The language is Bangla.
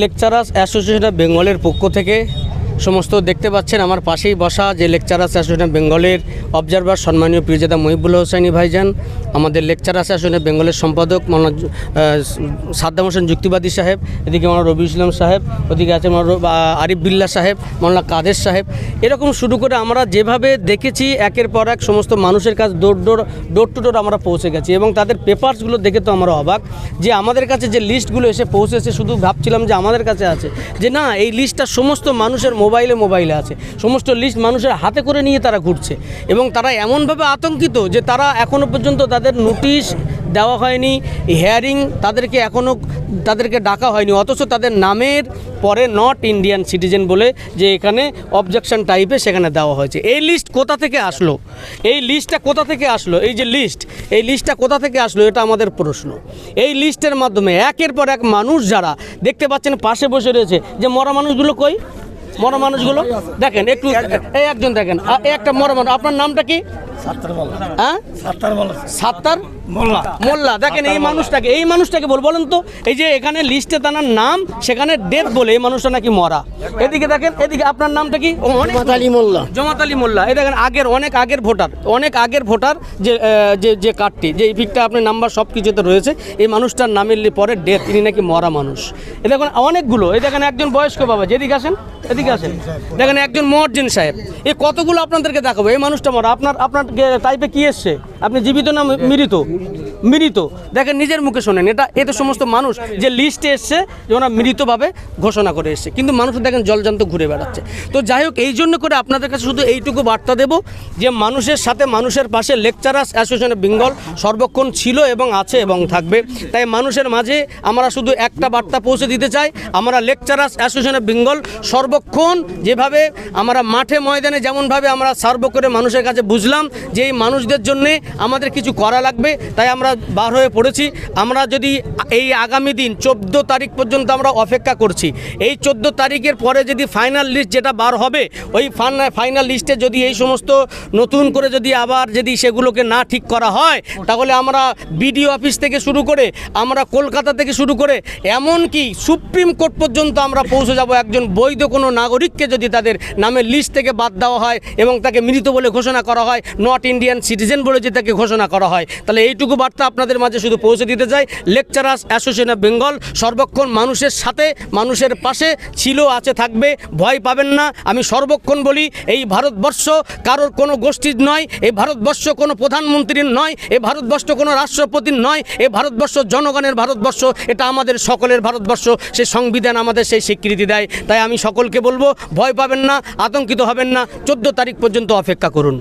লেকচারার্স অ্যাসোসিয়েশন অফ বেঙ্গলের পক্ষ থেকে সমস্ত দেখতে পাচ্ছেন আমার পাশেই বসা যে লেকচারার্স অ্যাসোসিয়েশন অফ বেঙ্গলের অবজারভার সম্মানীয় পীরজাদা মহিবুল হোসেনি ভাইজান, আমাদের লেকচারার্স অ্যাসোসিয়েশন অফ বেঙ্গলের সম্পাদক মৌলানা সাদ্দাম হোসেন যুক্তিবাদী সাহেব, এদিকে মৌলানা রবি ইসলাম সাহেব, ওদিকে আছে আরিফ বিল্লাহ সাহেব, মৌলানা কাদের সাহেব, এরকম শুরু করে আমরা যেভাবে দেখেছি একের পর এক সমস্ত মানুষের কাছে ডোর টু ডোর আমরা পৌঁছে গেছি এবং তাদের পেপারসগুলো দেখে তো আমরা অবাক যে আমাদের কাছে যে লিস্টগুলো এসে পৌঁছেছে, শুধু ভাবছিলাম যে আমাদের কাছে আছে, যে না, এই লিস্টটা সমস্ত মানুষের মোবাইলে আছে, সমস্ত লিস্ট মানুষের হাতে করে নিয়ে তারা ঘুরছে এবং তারা এমনভাবে আতঙ্কিত যে তারা এখনও পর্যন্ত তাদের নোটিশ দেওয়া হয়নি, হিয়ারিং তাদেরকে ডাকা হয়নি, অথচ তাদের নামের পরে নট ইন্ডিয়ান সিটিজেন বলে যে এখানে অবজেকশন টাইপে সেখানে দেওয়া হয়েছে। এই লিস্ট কোথা থেকে আসলো? এই লিস্টটা কোথা থেকে আসলো? এই যে এই লিস্টটা কোথা থেকে আসলো, এটা আমাদের প্রশ্ন। এই লিস্টের মাধ্যমে একের পর এক মানুষ যারা দেখতে পাচ্ছেন পাশে বসে রয়েছে, যে মরা মানুষগুলো কই? মরা মানুষগুলো দেখেন একটু, এই একজন দেখেন, একটা মরা মানুষ, আপনার নামটা কি? সাত্তার মোল্লা। দেখেন এই মানুষটাকে বলেন তো, এই যে এখানে লিস্টে তার নাম, সেখানে ডেথ বলে এই মানুষটা নাকি মরা। এদিকে দেখেন, এদিকে আপনার নামটা কি? জমাত আলী মোল্লা। এই দেখেন অনেক আগের ভোটার যে কার্ডটি, যে ইপিকটা আপনার নাম্বার সব কিছুতে রয়েছে, এই মানুষটার নামের পরে ডেথ, তিনি নাকি মরা মানুষ। এই দেখুন অনেকগুলো, এই দেখেন একজন বয়স্ক বাবা, এদিকে আসেন, দেখেন একজন মুয়াজ্জিন সাহেব, এই কতগুলো আপনাদেরকে দেখাবো। এই মানুষটা মরা। আপনার টাইপে কি এসছে? আপনি জীবিত না মৃত? দেখেন নিজের মুখে শোনেন, এটা সমস্ত মানুষ যে লিস্টে এসছে, যে ওরা মৃতভাবে ঘোষণা করে এসছে, কিন্তু মানুষ দেখেন জলজান্ত ঘুরে বেড়াচ্ছে। তো যাই হোক, এই জন্য করে আপনাদের কাছে শুধু এইটুকু বার্তা দেব যে মানুষের সাথে মানুষের পাশে লেকচারার্স অ্যাসোসিয়েশন অফ বেঙ্গল সর্বক্ষণ ছিল এবং আছে এবং থাকবে। তাই মানুষের মাঝে আমরা শুধু একটা বার্তা পৌঁছে দিতে চাই, আমরা লেকচারার্স অ্যাসোসিয়েশন অফ বেঙ্গল সর্বক্ষণ যেভাবে আমরা মাঠে ময়দানে যেমনভাবে আমরা সার্ভ করে মানুষের কাছে বুঝলাম যে এই মানুষদের জন্যে আমাদের কিছু করা লাগবে, তাই আমরা বার হয়ে পড়েছি। আমরা যদি এই আগামী দিন 14 তারিখ পর্যন্ত আমরা অপেক্ষা করছি, এই 14 তারিখের পরে যদি ফাইনাল লিস্ট যেটা বার হবে, ওই ফাইনাল লিস্টে যদি এই সমস্ত নতুন করে যদি সেগুলোকে না ঠিক করা হয়, তাহলে আমরা বিডিও অফিস থেকে শুরু করে, আমরা কলকাতা থেকে শুরু করে, এমনকি সুপ্রিম কোর্ট পর্যন্ত আমরা পৌঁছে যাব। একজন বৈধ কোনো নাগরিককে যদি তাদের নামের লিস্ট থেকে বাদ দেওয়া হয় এবং তাকে মৃত বলে ঘোষণা করা হয়, নট ইন্ডিয়ান সিটিজেন বলে যে তাকে ঘোষণা করা হয়, তাহলে এইটুকু বার্তা আপনাদের মাঝে শুধু পৌঁছে দিতে চাই। লেকচারার্স অ্যাসোসিয়েশন অফ বেঙ্গল সর্বক্ষণ মানুষের সাথে মানুষের পাশে ছিল, আছে, থাকবে। ভয় পাবেন না। আমি সর্বক্ষণ বলি, এই ভারতবর্ষ কারোর কোনো গোষ্ঠীর নয়, এই ভারতবর্ষ কোনো প্রধানমন্ত্রীর নয়, এই ভারতবর্ষ কোনো রাষ্ট্রপতির নয়, এই ভারতবর্ষ জনগণের ভারতবর্ষ, এটা আমাদের সকলের ভারতবর্ষ। সেই সংবিধান আমাদের সেই স্বীকৃতি দেয়। তাই আমি সকলকে বলবো, ভয় পাবেন না, আতঙ্কিত হবেন না, 14 তারিখ পর্যন্ত অপেক্ষা করুন।